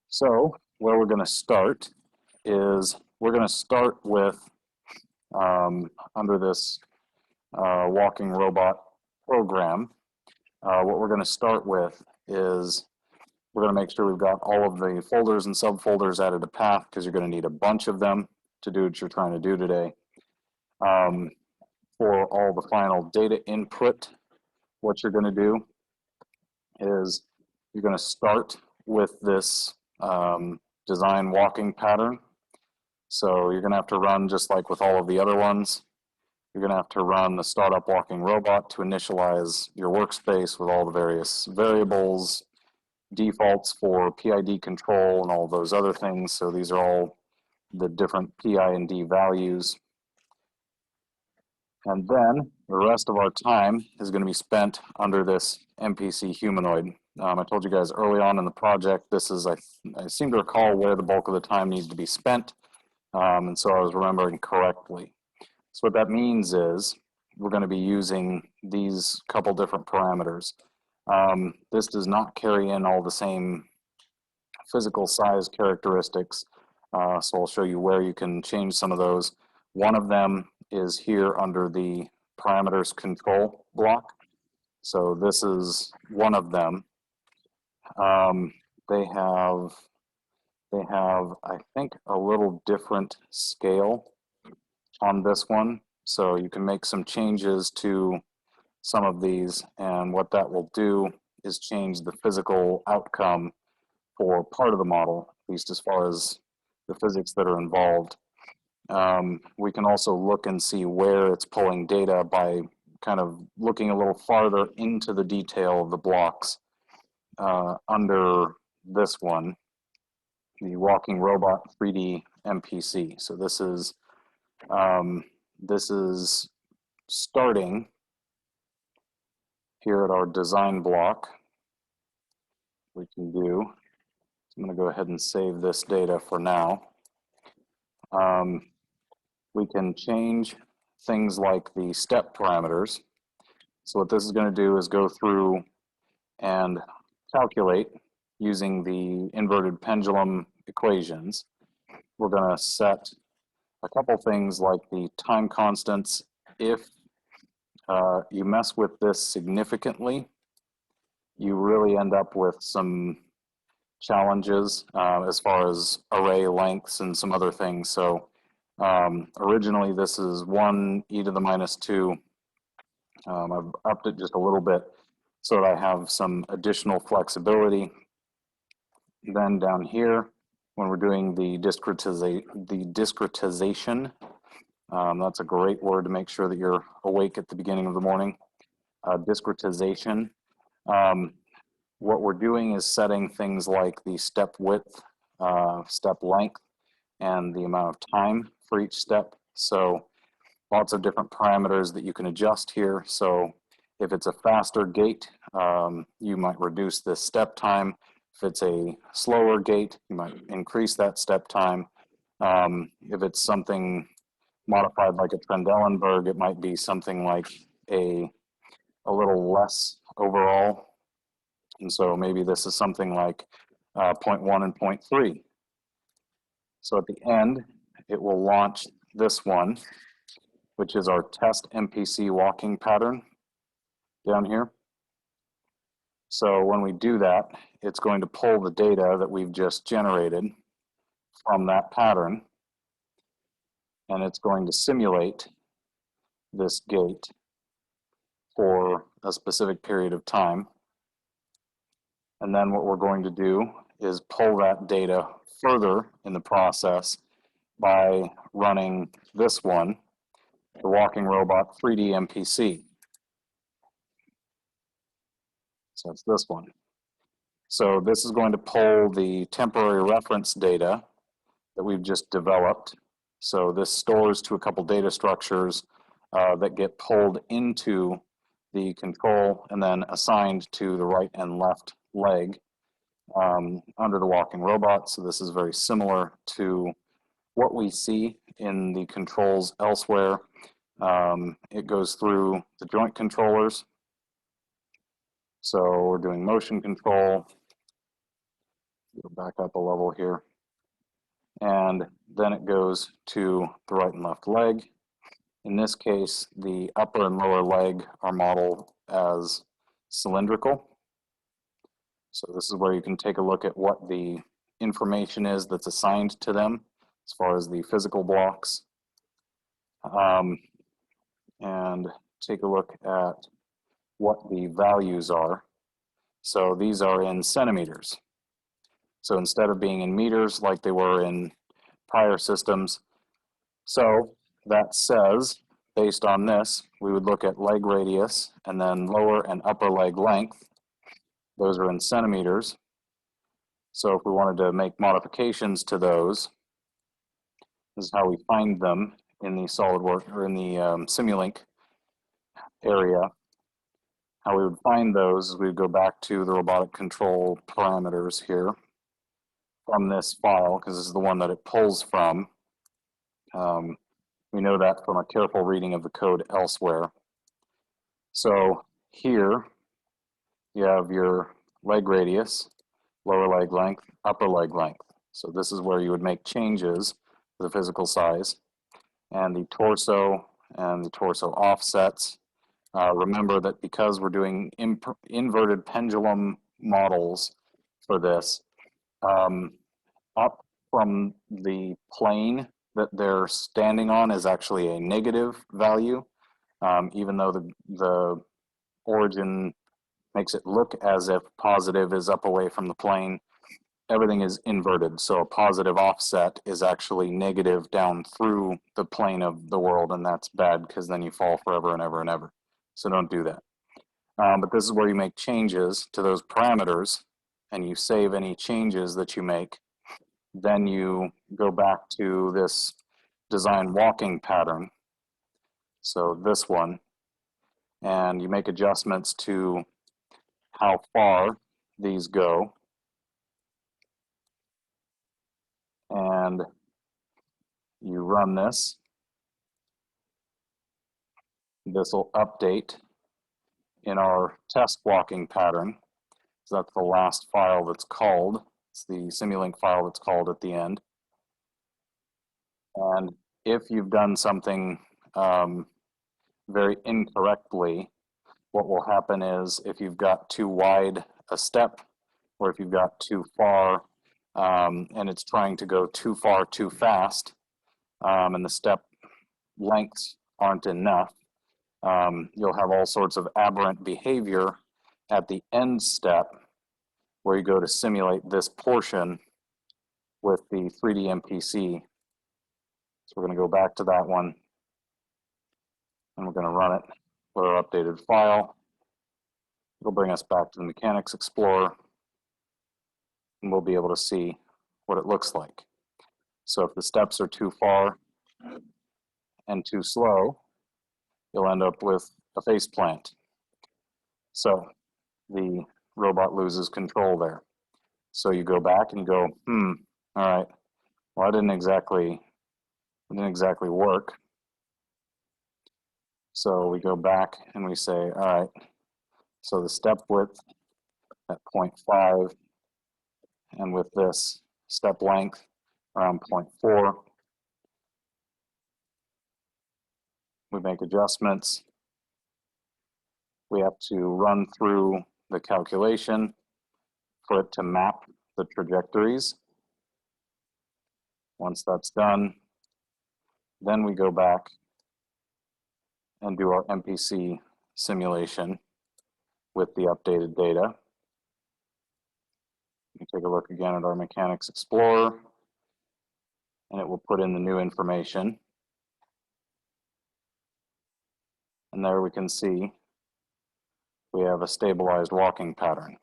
So where we're going to start is we're going to start with under this walking robot program. What we're going to start with is we're going to make sure we've got all of the folders and subfolders added to path because you're going to need a bunch of them to do what you're trying to do today. For all the final data input, what you're going to do is you're going to start with this design walking pattern. So you're going to have to run just like with all of the other ones. You're going to have to run the startup walking robot to initialize your workspace with all the various variables, defaults for PID control, and all those other things. So these are all the different PI and D values. And then the rest of our time is going to be spent under this MPC humanoid. I told you guys early on in the project, this is, I seem to recall where the bulk of the time needs to be spent. And so I was remembering correctly. So what that means is we're going to be using these couple different parameters. This does not carry in all the same physical size characteristics. So I'll show you where you can change some of those. One of them is here under the parameters control block. So this is one of them. They have, I think, a little different scale on this one. So you can make some changes to some of these, and what that will do is change the physical outcome for part of the model, at least as far as the physics that are involved. We can also look and see where it's pulling data by kind of looking a little farther into the detail of the blocks under this one, the walking robot 3D MPC. So this is starting here at our design block. We can do, I'm going to go ahead and save this data for now. We can change things like the step parameters. So what this is going to do is go through and calculate using the inverted pendulum equations. We're going to set a couple things like the time constants. If you mess with this significantly, you really end up with some challenges as far as array lengths and some other things. So originally this is 1 e to the minus 2. I've upped it just a little bit so that I have some additional flexibility. Then down here, when we're doing the discretization, that's a great word to make sure that you're awake at the beginning of the morning. Discretization. What we're doing is setting things like the step width, step length, and the amount of time for each step. So lots of different parameters that you can adjust here. So if it's a faster gait, you might reduce the step time. If it's a slower gait, you might increase that step time. If it's something modified like a Trendelenburg, it might be something like a little less overall. And so maybe this is something like 0.1 and 0.3. So at the end, it will launch this one, which is our test MPC walking pattern down here. So when we do that, it's going to pull the data that we've just generated from that pattern, and it's going to simulate this gait for a specific period of time. And then what we're going to do is pull that data further in the process by running this one, the walking robot 3D MPC. So it's this one. So this is going to pull the temporary reference data that we've just developed. So this stores to a couple data structures that get pulled into the control and then assigned to the right and left leg under the walking robot. So this is very similar to what we see in the controls elsewhere. It goes through the joint controllers. So we're doing motion control, Go back up a level here. And then it goes to the right and left leg. In this case, the upper and lower leg are modeled as cylindrical. So this is where you can take a look at what the information is that's assigned to them as far as the physical blocks. And take a look at what the values are. So these are in centimeters. So instead of being in meters like they were in prior systems, so that says, based on this, we would look at leg radius and then lower and upper leg length. Those are in centimeters. So if we wanted to make modifications to those, this is how we find them in the SolidWorks or in the Simulink area. How we would find those is we'd go back to the robotic control parameters here from this file, because this is the one that it pulls from. We know that from a careful reading of the code elsewhere. So here you have your leg radius, lower leg length, upper leg length. So this is where you would make changes to the physical size. And the torso and the torso offsets. Remember that because we're doing inverted pendulum models for this, up from the plane that they're standing on is actually a negative value, even though the origin makes it look as if positive is up away from the plane. Everything is inverted, so a positive offset is actually negative down through the plane of the world, and that's bad because then you fall forever and ever and ever. So don't do that. But this is where you make changes to those parameters, and you save any changes that you make. Then you go back to this design walking pattern, so this one, and you make adjustments to how far these go. And you run this. This will update in our test walking pattern. So that's the last file that's called. It's the Simulink file that's called at the end. And if you've done something very incorrectly, what will happen is if you've got too wide a step, or if you've got too far and it's trying to go too far too fast, and the step lengths aren't enough, you'll have all sorts of aberrant behavior at the end step where you go to simulate this portion with the 3D MPC. So we're going to go back to that one, and we're going to run it with our updated file. It'll bring us back to the Mechanics Explorer, and we'll be able to see what it looks like. So if the steps are too far and too slow, you'll end up with a face plant. So the robot loses control there. So you go back and you go, all right, well, it didn't exactly work. So we go back and we say, all right, so the step width at 0.5 and with this step length around 0.4, we make adjustments. We have to run through the calculation for it to map the trajectories. Once that's done, then we go back and do our MPC simulation with the updated data. We take a look again at our Mechanics Explorer, and it will put in the new information. And there we can see we have a stabilized walking pattern.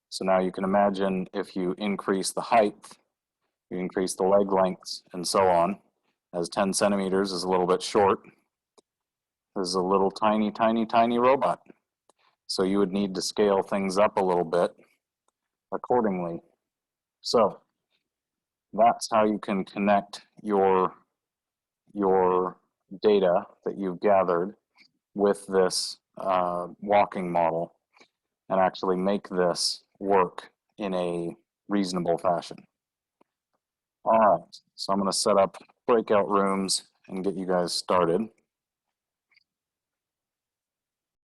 So now you can imagine if you increase the height, you increase the leg lengths, and so on, as 10 centimeters is a little bit short. This is a little tiny, tiny, tiny robot. So you would need to scale things up a little bit accordingly. So that's how you can connect your data that you've gathered with this walking model and actually make this work in a reasonable fashion. All right, so I'm going to set up breakout rooms and get you guys started.